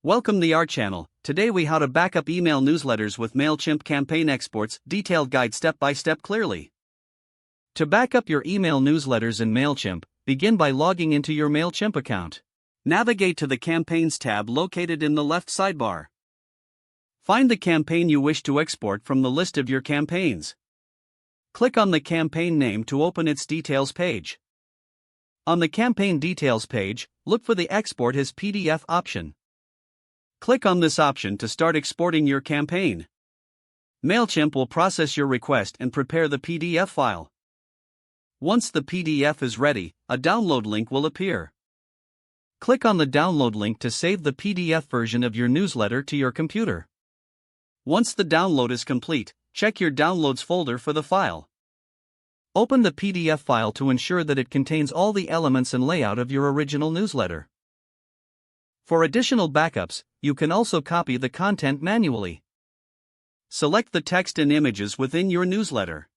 Welcome to our channel. Today we how to backup email newsletters with Mailchimp campaign exports, detailed guide step by step clearly. To backup your email newsletters in Mailchimp, begin by logging into your Mailchimp account. Navigate to the Campaigns tab located in the left sidebar. Find the campaign you wish to export from the list of your campaigns. Click on the campaign name to open its details page. On the campaign details page, look for the Export as PDF option. Click on this option to start exporting your campaign. Mailchimp will process your request and prepare the PDF file. Once the PDF is ready, a download link will appear. Click on the download link to save the PDF version of your newsletter to your computer. Once the download is complete, check your Downloads folder for the file. Open the PDF file to ensure that it contains all the elements and layout of your original newsletter. For additional backups, you can also copy the content manually. Select the text and images within your newsletter.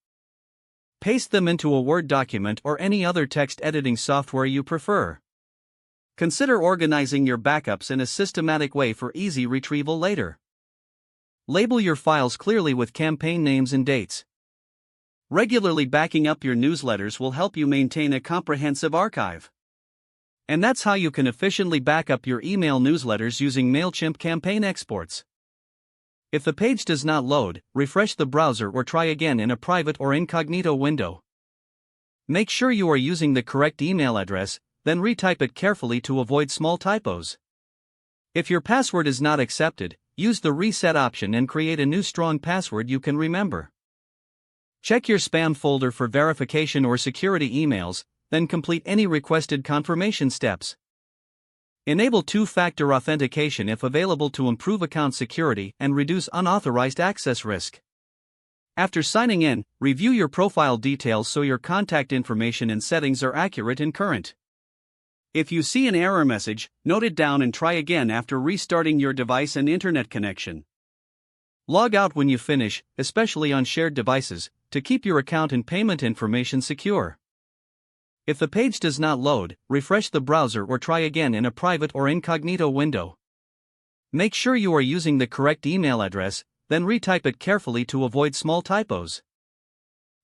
Paste them into a Word document or any other text editing software you prefer. Consider organizing your backups in a systematic way for easy retrieval later. Label your files clearly with campaign names and dates. Regularly backing up your newsletters will help you maintain a comprehensive archive. And that's how you can efficiently back up your email newsletters using Mailchimp campaign exports. If the page does not load, refresh the browser or try again in a private or incognito window. Make sure you are using the correct email address, then retype it carefully to avoid small typos. If your password is not accepted, use the reset option and create a new strong password you can remember. Check your spam folder for verification or security emails, then complete any requested confirmation steps. Enable two-factor authentication if available to improve account security and reduce unauthorized access risk. After signing in, review your profile details so your contact information and settings are accurate and current. If you see an error message, note it down and try again after restarting your device and internet connection. Log out when you finish, especially on shared devices, to keep your account and payment information secure. If the page does not load, refresh the browser or try again in a private or incognito window. Make sure you are using the correct email address, then retype it carefully to avoid small typos.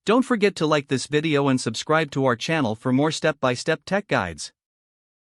Don't forget to like this video and subscribe to our channel for more step-by-step tech guides.